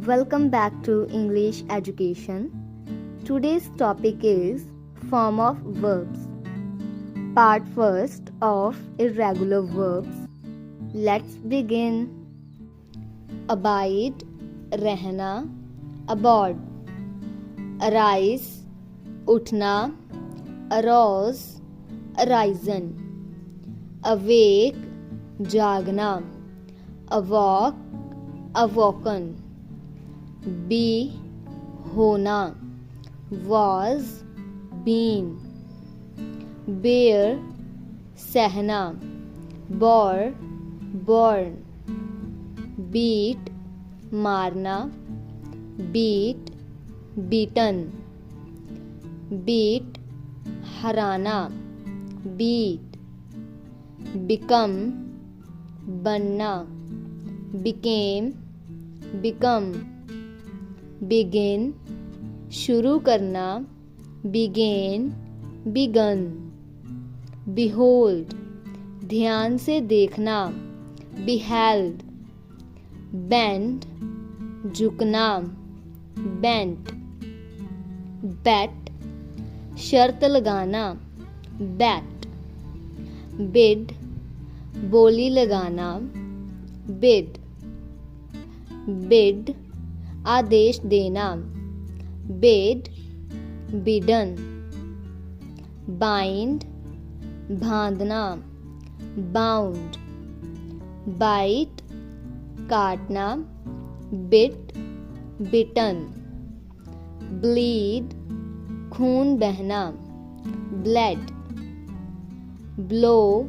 Welcome back to English Education. Today's topic is form of verbs. Part first of irregular verbs. Let's begin. Abide, रहना, aboard. Arise, उठना, arouse, arisen. Awake, जागना, awoke, awoken. Be, होना, was, been. Bear, सहना, bore, born. Beat, मारना, beat, beaten. Beat, हराना, beat. Become, बनना, became, become. Begin, शुरू करना, began, begun. Behold, ध्यान से देखना, beheld. Bend, झुकना, bent. Bet, शर्त लगाना, bet. Bid, बोली लगाना, bid. Bid, आदेश देना, bid, bidden. Bind, बांधना, bound. Bite, काटना, bit, bitten. Bleed, खून बहना, bled. Blow,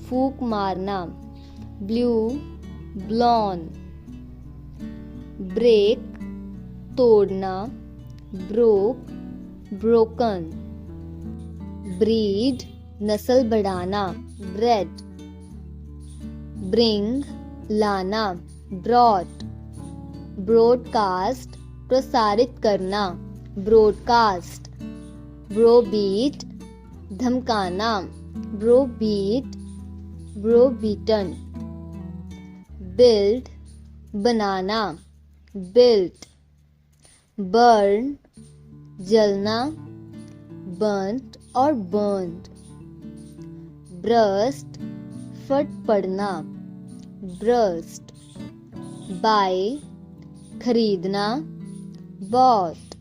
फूंक मारना, blew, blown. Break, तोड़ना, broke, broken. Breed, नस्ल बढ़ाना, bred. Bring, लाना, brought. Broadcast, प्रसारित करना, broadcast. Browbeat, धमकाना, browbeat, browbeaten. Build, बनाना, built. Burn, जलना, burnt और burned. Burst, फट पड़ना, burst. Buy, खरीदना, bought.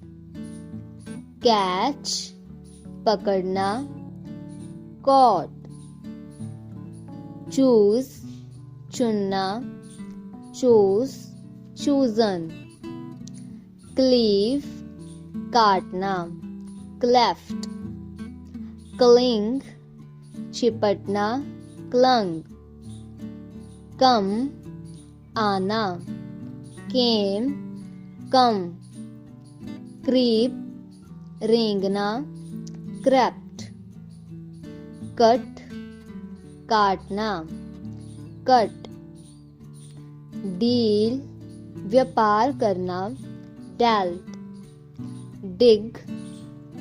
Catch, पकड़ना, caught. Choose, चुनना, chose, chosen. Cleave, काटना, cleft. Cling, चिपटना, clung. Come, आना, came, come. Creep, रेंगना, crept. Cut, काटना, cut. Deal, व्यापार करना, dealt. Dig,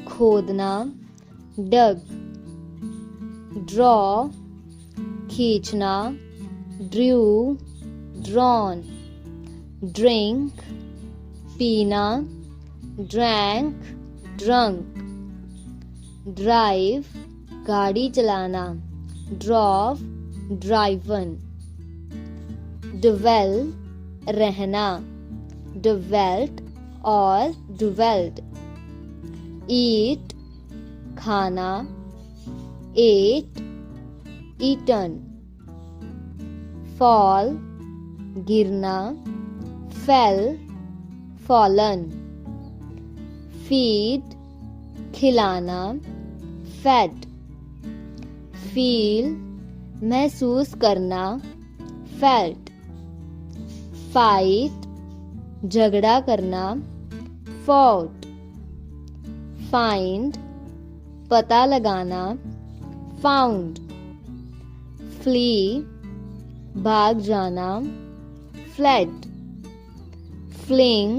खोदना, dug. Draw, खींचना, drew, drawn. Drink, पीना, drank, drunk. Drive, गाड़ी चलाना, drove, driven. Dwell, रहना, dwelt और dwelled. Eat, खाना, ate, eaten. Fall, गिरना, fell, fallen. Feed, खिलाना, fed. Feel, महसूस करना, felt. Fight, झगड़ा करना, fought. Find, पता लगाना, found. Flee, भाग जाना, fled. Fling,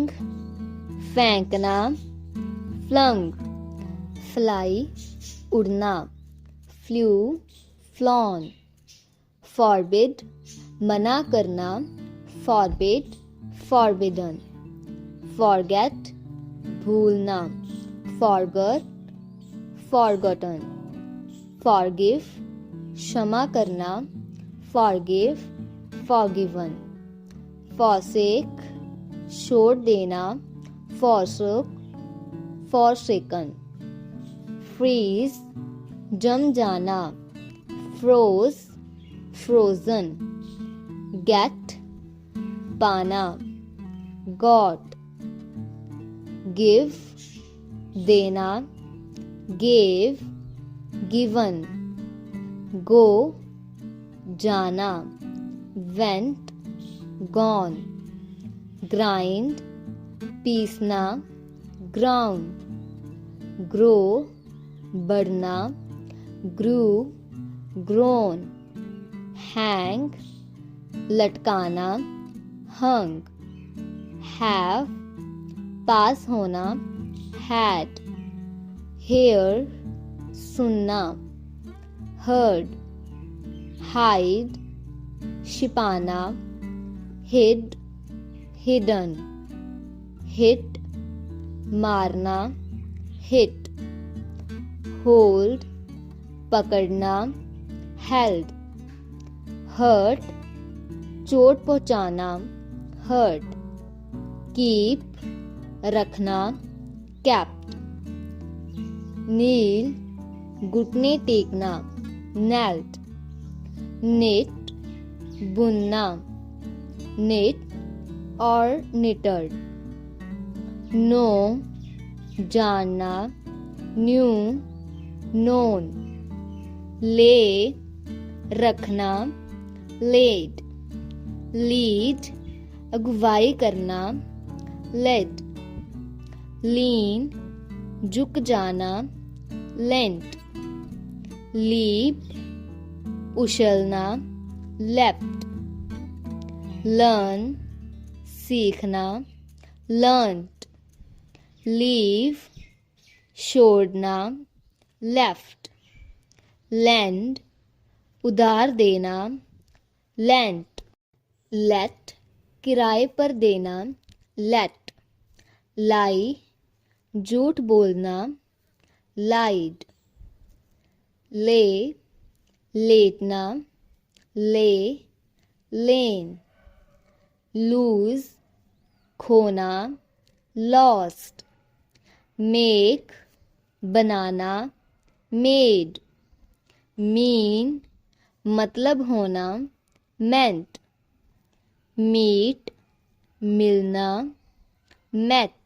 फेंकना, flung. Fly, उड़ना, flew, flown. Forbid, मना करना, forbid, forbidden. forget भूलना, forgot forgotten, forgive क्षमा करना, forgive forgiven, forsake छोड़ देना, forsook forsaken, freeze जम जाना, froze frozen, get पाना, got, give देना, gave given, go जाना, went gone, grind पीसना, ground, grow बढ़ना, grew grown, hang लटकाना, hung, have पास होना, had, hear सुनना, heard, hide छिपाना, hid hidden, hit मारना, hit, hold पकड़ना, held, hurt चोट पहुंचाना, hurt, keep रखना, kept, kneel घुटने टेकना, knelt, knit बुनना, knit और knitted, know जानना, knew known, lay रखना, laid, lead अगुवाई करना, led, lean झुक जाना, leant, leap उछलना, leapt, learn सीखना, learnt, leave छोड़ना, left, lend उधार देना, lent, let किराए पर देना, let, lie झूठ बोलना, lied, lay लेटना, lay lane, lose खोना, lost, make बनाना, made, mean मतलब होना, meant, meet मिलना, met,